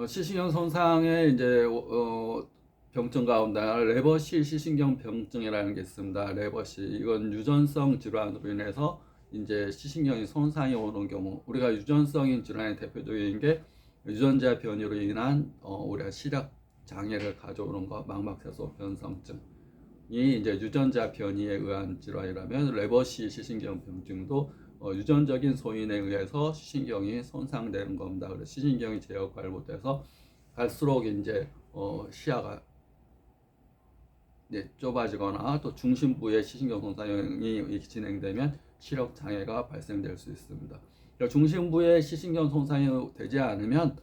시신경 손상의 이제 병증 가운데 레버시 시신경 병증이라는 게 있습니다. 레버시 이건 유전성 질환으로 인해서 이제 시신경이 손상이 오는 경우, 우리가 유전성인 질환의 대표적인 게 유전자 변이로 인한 우리가 시력 장애를 가져오는 거, 망막세소 변성증이 이제 유전자 변이에 의한 질환이라면 레버시 시신경 병증도 유전적인 소인에 의해서 시신경이 손상되는 겁니다. 그래서 시신경이 제 역할을 못해서 갈수록 이제 시야가 좁아지거나 또 중심부의 시신경 손상이 진행되면 시력 장애가 발생될 수 있습니다. 그러니까 중심부의 시신경 손상이 되지 않으면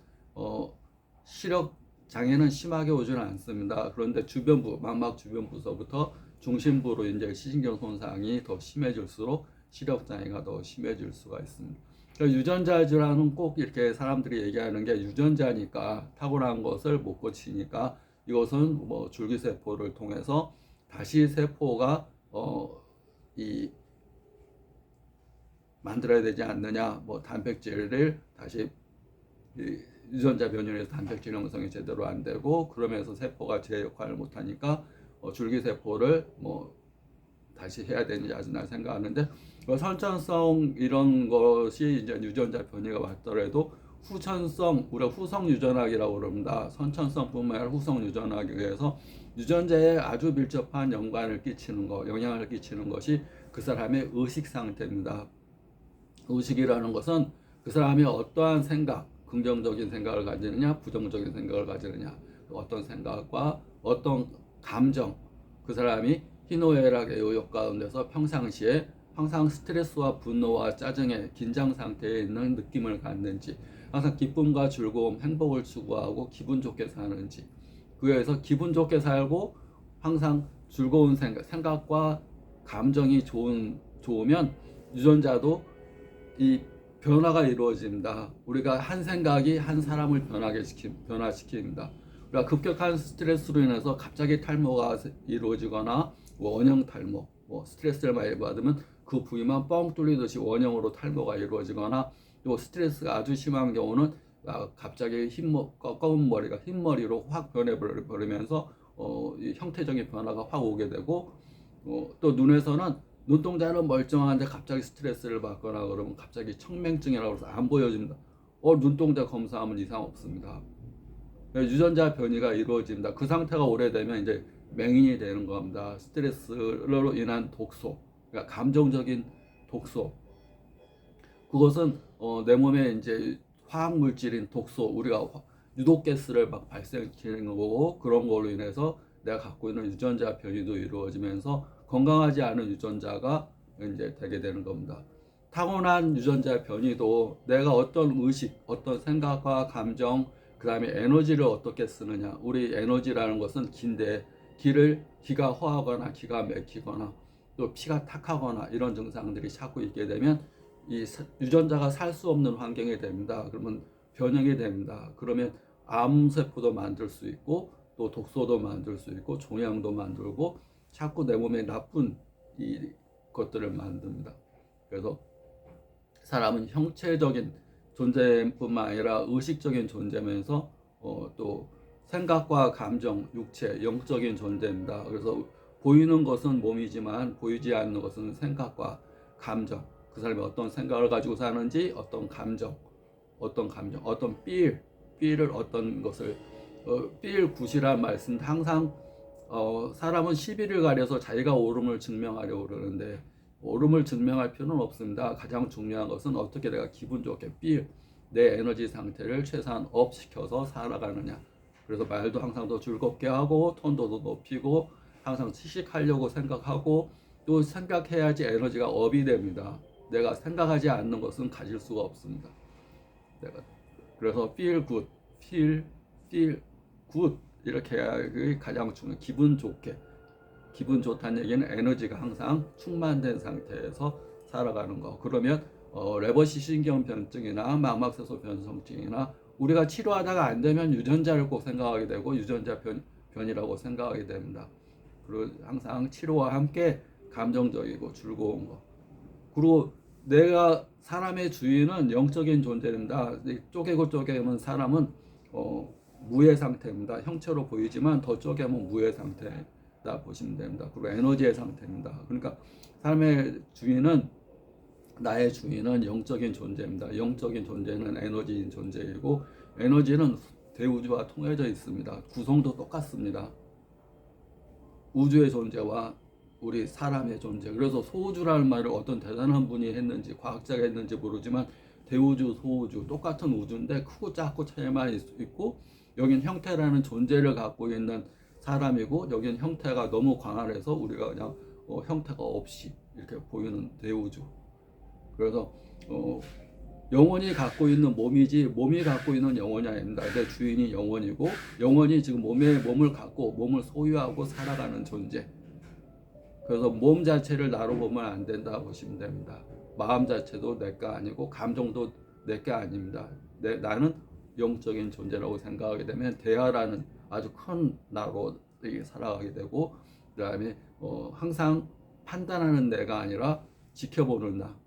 시력 장애는 심하게 오지는 않습니다. 그런데 주변부, 망막 주변부서부터 중심부로 이제 시신경 손상이 더 심해질수록 시력 장애가 더 심해질 수가 있습니다. 그러니까 유전자 질환은 꼭 이렇게 사람들이 얘기하는 게 유전자니까 타고난 것을 못 고치니까 이것은 뭐 줄기세포를 통해서 다시 세포가 이 만들어야 되지 않느냐, 뭐 단백질을 다시 유전자 변이에서 단백질 형성이 제대로 안 되고 그러면서 세포가 제 역할을 못 하니까 줄기세포를 뭐 다시 해야 되는지 아직 난 생각하는데 선천성 이런 것이 이제 유전자 변이가 왔더라도 후천성, 우리가 후성 유전학이라고 그럽니다. 선천성뿐만 아니라 후성 유전학에 의해서 유전자에 아주 밀접한 영향을 끼치는 것이 그 사람의 의식 상태입니다. 의식이라는 것은 그 사람이 어떠한 생각, 긍정적인 생각을 가지느냐, 부정적인 생각을 가지느냐, 어떤 생각과 어떤 감정, 그 사람이 희노애락의 요역 가운데서 평상시에 항상 스트레스와 분노와 짜증의 긴장 상태에 있는 느낌을 갖는지, 항상 기쁨과 즐거움, 행복을 추구하고 기분 좋게 사는지, 그래서 기분 좋게 살고 항상 즐거운 생각과 감정이 좋으면 유전자도 이 변화가 이루어집니다. 우리가 한 생각이 한 사람을 변화시킵니다. 우리가 급격한 스트레스로 인해서 갑자기 탈모가 이루어지거나 원형 탈모, 스트레스를 많이 받으면 그 부위만 뻥 뚫리듯이 원형으로 탈모가 이루어지거나 또 스트레스가 아주 심한 경우는 갑자기 검은 머리가 흰 머리로 확 변해버리면서 형태적인 변화가 확 오게 되고 또 눈에서는 눈동자는 멀쩡한데 갑자기 스트레스를 받거나 그러면 갑자기 청맹증이라고 해서 안 보여집니다. 눈동자 검사하면 이상 없습니다. 유전자 변이가 이루어집니다. 그 상태가 오래되면 이제 맹인이 되는 겁니다. 스트레스로 인한 독소, 그러니까 감정적인 독소. 그것은 내 몸에 이제 화학 물질인 독소, 우리가 유독가스를 막 발생시키는 거고 그런 걸로 인해서 내가 갖고 있는 유전자 변이도 이루어지면서 건강하지 않은 유전자가 이제 되게 되는 겁니다. 타고난 유전자 변이도 내가 어떤 의식, 어떤 생각과 감정, 그 다음에 에너지를 어떻게 쓰느냐. 우리 에너지라는 것은 기가 허하거나 기가 막히거나 또 피가 탁하거나 이런 증상들이 자꾸 있게 되면 이 유전자가 살 수 없는 환경이 됩니다. 그러면 변형이 됩니다. 그러면 암세포도 만들 수 있고 또 독소도 만들 수 있고 종양도 만들고 자꾸 내 몸에 나쁜 이 것들을 만듭니다. 그래서 사람은 형체적인 존재뿐만 아니라 의식적인 존재면서 또 생각과 감정, 육체, 영적인 존재입니다. 그래서 보이는 것은 몸이지만 보이지 않는 것은 생각과 감정, 그 사람이 어떤 생각을 가지고 사는지, 어떤 감정, 어떤 필을 어떤 것을 필 굿이란 말씀 항상 사람은 시비를 가려서 자기가 옳음을 증명하려고 그러는데 옳음을 증명할 필요는 없습니다. 가장 중요한 것은 어떻게 내가 기분 좋게 내 에너지 상태를 최소한 업 시켜서 살아가느냐. 그래서 말도 항상 더 즐겁게 하고 톤도 더 높이고 항상 취식하려고 생각하고 또 생각해야지 에너지가 업이 됩니다. 내가 생각하지 않는 것은 가질 수가 없습니다. 그래서 feel feel good 이렇게 해야 가장 중요한 기분 좋다는 얘기는 에너지가 항상 충만된 상태에서 살아가는 거. 그러면 레버시 신경변증이나 망막세소 변성증이나 우리가 치료하다가 안 되면 유전자를 꼭 생각하게 되고 유전자 변이라고 생각하게 됩니다. 그리고 항상 치료와 함께 감정적이고 즐거운 거. 그리고 내가 사람의 주인은 영적인 존재입니다. 쪼개면 사람은 무의 상태입니다. 형체로 보이지만 더 쪼개면 무의 상태다 보시면 됩니다. 그리고 에너지의 상태입니다. 그러니까 삶의 주인은 나의 주인은 영적인 존재입니다. 영적인 존재는 에너지인 존재이고 에너지는 대우주와 통해져 있습니다. 구성도 똑같습니다. 우주의 존재와 우리 사람의 존재. 그래서 소우주라는 말을 어떤 대단한 분이 했는지 과학자가 했는지 모르지만 대우주, 소우주 똑같은 우주인데 크고 작고 차이만 있고 여긴 형태라는 존재를 갖고 있는 사람이고 여긴 형태가 너무 광활해서 우리가 그냥 형태가 없이 이렇게 보이는 대우주. 그래서 영혼이 갖고 있는 몸이지 몸이 갖고 있는 영혼이 아닙니다. 내 주인이 영혼이고 영혼이 지금 몸을 갖고 몸을 소유하고 살아가는 존재. 그래서 몸 자체를 나로 보면 안 된다 보시면 됩니다. 마음 자체도 내가 아니고 감정도 내가 아닙니다. 나는 영적인 존재라고 생각하게 되면 대하라는 아주 큰 나로 살아가게 되고 그다음에 항상 판단하는 내가 아니라 지켜보는 나.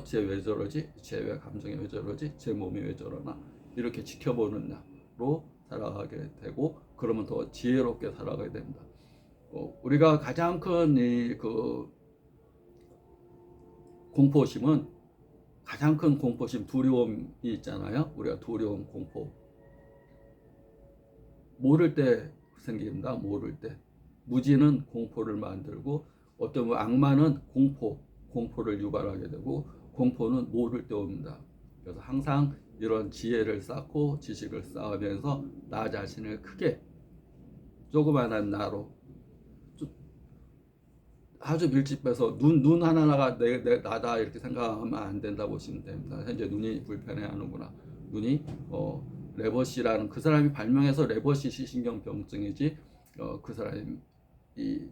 쟤 왜 저러지? 쟤 왜 감정이 왜 저러지? 쟤 몸이 왜 저러나? 이렇게 지켜보는 나로 살아가게 되고 그러면 더 지혜롭게 살아가게 됩니다. 우리가 가장 큰 공포심은 가장 큰 공포심 두려움이 있잖아요. 우리가 두려움, 공포 모를 때 생깁니다. 모를 때 무지는 공포를 만들고 어떤 악마는 공포를 유발하게 되고 공포는 모를 때 옵니다. 그래서 항상 이런 지혜를 쌓고 지식을 쌓으면서 나 자신을 크게 조그만한 나로 아주 밀집해서 눈 하나가 나다 이렇게 생각하면 안 된다 보시면 됩니다. 현재 눈이 불편해하는구나. 눈이 레버시라는 그 사람이 발명해서 레버시 시신경병증이지 그 사람이 이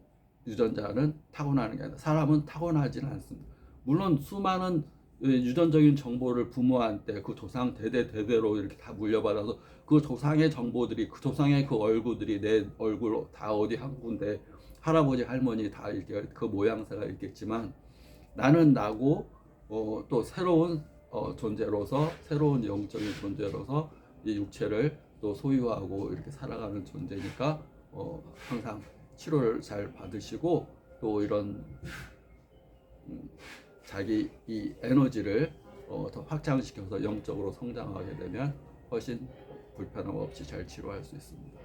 유전자는 타고나는 게 아니라 사람은 타고나지는 않습니다. 물론 수많은 유전적인 정보를 부모한테 그 조상 대대로 이렇게 다 물려받아서 그 조상의 정보들이 그 조상의 그 얼굴들이 내 얼굴로 다 어디 한 군데 할아버지 할머니 다 이렇게 그 모양새가 있겠지만 나는 나고 또 새로운 존재로서 새로운 영적인 존재로서 이 육체를 또 소유하고 이렇게 살아가는 존재니까 항상 치료를 잘 받으시고 또 이런 자기 이 에너지를 더 확장시켜서 영적으로 성장하게 되면 훨씬 불편함 없이 잘 치료할 수 있습니다.